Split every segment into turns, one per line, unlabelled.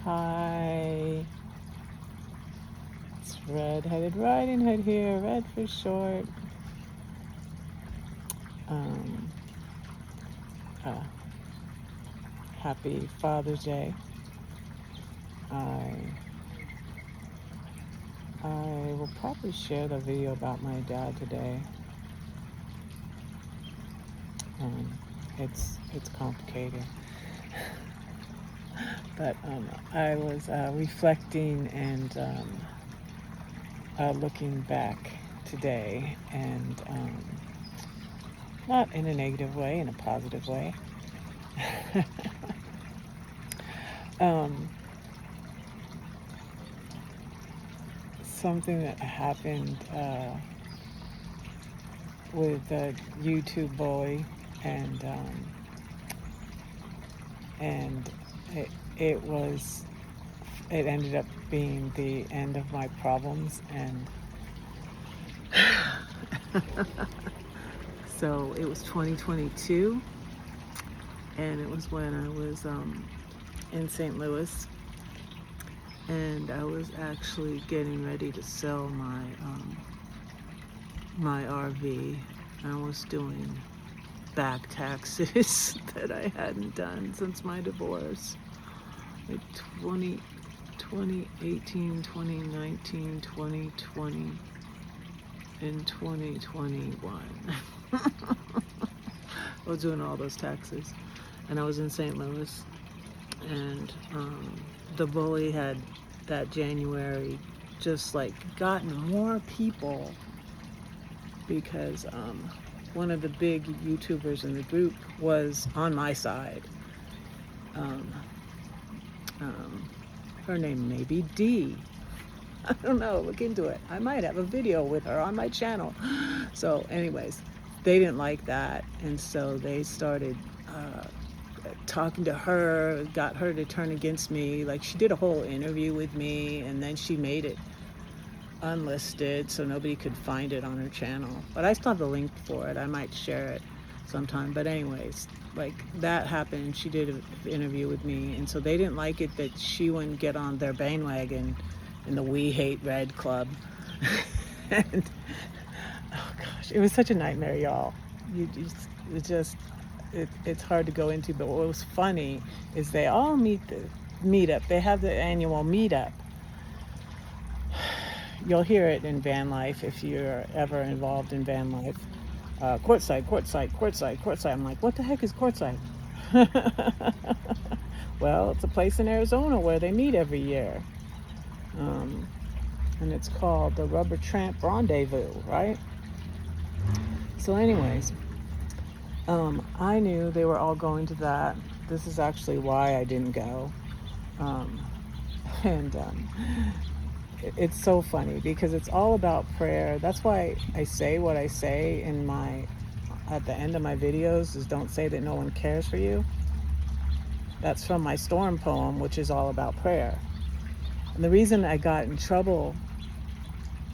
Hi. It's Red-Headed Riding Hood here, Red for short. Um, uh, Happy Father's Day. I will probably share the video about my dad today. It's complicated. But I was reflecting and looking back today, and not in a negative way, in a positive way. Something that happened with a YouTube bully, and it ended up being the end of my problems, and so it was 2022, and it was when I was in St. Louis, and I was actually getting ready to sell my RV. I was doing back taxes that I hadn't done since my divorce, like 2018, 2019, 2020, and 2021. I was doing all those taxes, and I was in St. Louis, and the bully had that January just like gotten more people, because one of the big YouTubers in the group was on my side. Her name may be Dee. I don't know, look into it. I might have a video with her on my channel. So anyways, they didn't like that, and so they started talking to her, got her to turn against me. Like, she did a whole interview with me, and then she made it unlisted so nobody could find it on her channel. But I still have the link for it. I might share it sometime. But anyways, like, that happened. She did an interview with me, and so they didn't like it that she wouldn't get on their bandwagon in the We Hate Red Club. And oh gosh, it was such a nightmare, y'all. It's hard to go into. But what was funny is they all meet the meetup. They have the annual meetup. You'll hear it in van life if you're ever involved in van life. Courtside, courtside, courtside, courtside. I'm like, what the heck is courtside? Well, it's a place in Arizona where they meet every year. And it's called the Rubber Tramp Rendezvous, right? So anyways, I knew they were all going to that. This is actually why I didn't go. It's so funny because it's all about prayer. That's why I say what I say at the end of my videos, is don't say that no one cares for you. That's from my storm poem, which is all about prayer. And the reason I got in trouble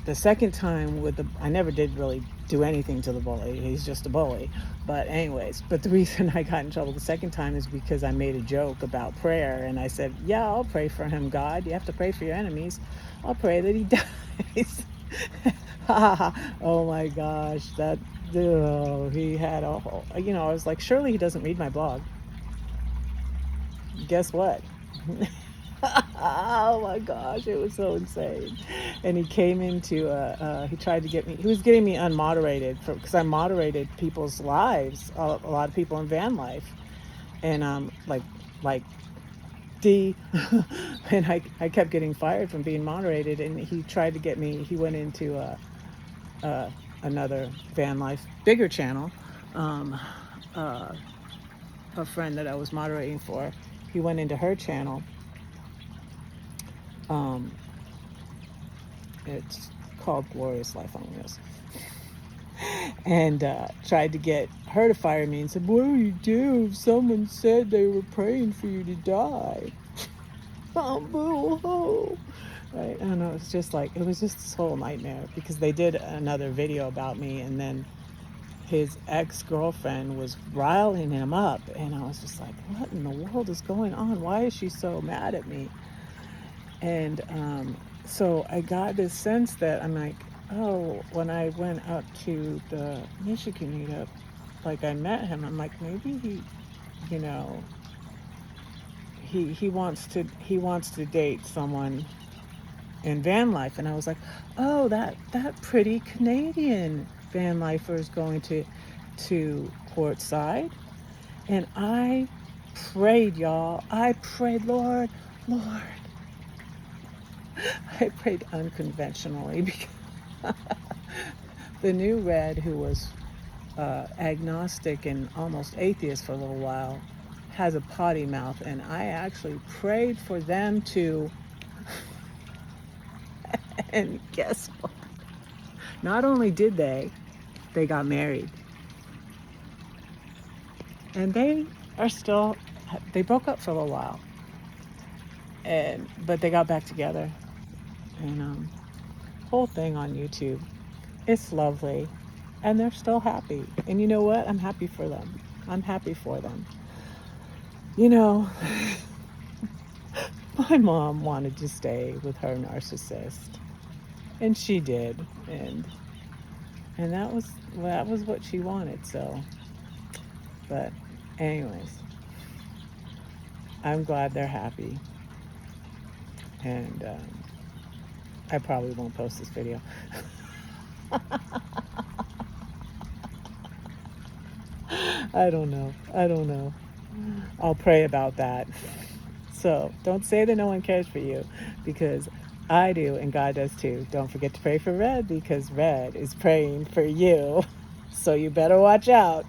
the second time I never did really do anything to the bully. He's just a bully. But anyways, the reason I got in trouble the second time is because I made a joke about prayer, and I said, yeah, I'll pray for him, God. You have to pray for your enemies. I'll pray that he dies. Oh my gosh, he had a whole, I was like, surely he doesn't read my blog. Guess what? Oh my gosh, it was so insane. And he came into he tried to get me, he was getting me unmoderated because I moderated people's lives, a lot of people in van life, and like D. And I kept getting fired from being moderated, and he tried to get me, he went into another van life bigger channel, a friend that I was moderating for. He went into her channel. It's called Glorious Life on Wheels, and tried to get her to fire me, and said, what do you do if someone said they were praying for you to die? Oh, boo-hoo. Right? I don't know, it was just this whole nightmare, because they did another video about me, and then his ex-girlfriend was riling him up, and I was just like, what in the world is going on? Why is she so mad at me? And so I got this sense that I'm like, oh, when I went out to the Michigan meetup, like I met him, I'm like, maybe he, you know, he wants to date someone in van life. And I was like, oh, that pretty Canadian van lifer is going to Portside. And I prayed, y'all. I prayed, Lord, Lord. I prayed unconventionally because the new Red, who was agnostic and almost atheist for a little while, has a potty mouth, and I actually prayed for them to. And guess what? Not only did they got married, and they are still. They broke up for a little while, but they got back together, and whole thing on YouTube. It's lovely, and they're still happy. And you know what? I'm happy for them. I'm happy for them. You know, my mom wanted to stay with her narcissist, and she did, and that was what she wanted. So, but anyways, I'm glad they're happy, and I probably won't post this video. I don't know. I'll pray about that. So don't say that no one cares for you, because I do, and God does too. Don't forget to pray for Red, because Red is praying for you. So you better watch out.